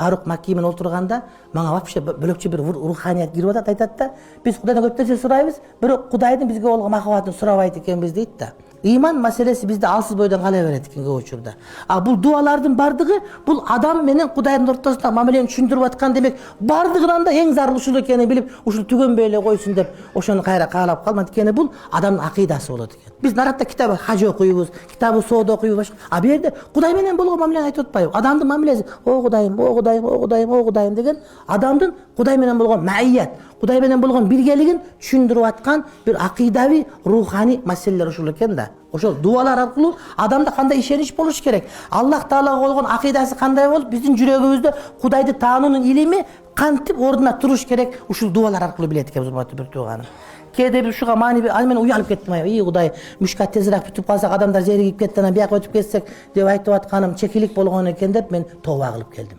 Фарук Макки менен отурганда мага вообще бөлөкчө бир руханият кирип атат, айтат да, биз Кудайдан көп нерсе сурайбыз, бирок Кудайдын бизге болгон махабатын сурабайт экенбиз дейт да. Иман маселеси бизде алсыз бойдон кала берет экен көп учурда. А бул дуалардын бардыгы бул адам менен Кудайдын ортосунда мамилени түшүндүрүп аткан, демек бардыгынан да эң зарыл ушул экенин билип, ушул түгөнбөй эле койсун деп ошону кайра каалап калмат экен. Бул адамдын акыйдасы болот экен. Биз наратта китап хажы окуйбуз, китабы соода окуйбуз. А бу жерде Кудай менен болгон мамилени айтып атпайбы? Адамдын мамилеси, о Кудайым, о Кудайым, о Кудайым, о Кудайым деген адамдын Кудай менен болгон маият, Кудай менен болгон биргелигин түшүндүрүп аткан бир акыйдави, руханий маселелер ушул экен да. Ошол дуалар аркылуу адамда кандай ишенич болуш керек? Аллах Таалага болгон акыйдасы кандай болуп, биздин жүрөгүбүздө Кудайды таануунун илими кантип ордуна туруш керек? Ушул дуалар аркылуу билет экенбиз, урматтуу бир тууганым. Кээде бир ушуга маани ал менен уялып кеттим. Ий Кудай, мушкат тезирээк бүтүп калсак, адамдар жеригип кетти, анан бияка өтүп кетсек деп айтып атканым чекилик болгон экен деп мен тооба кылып келдим.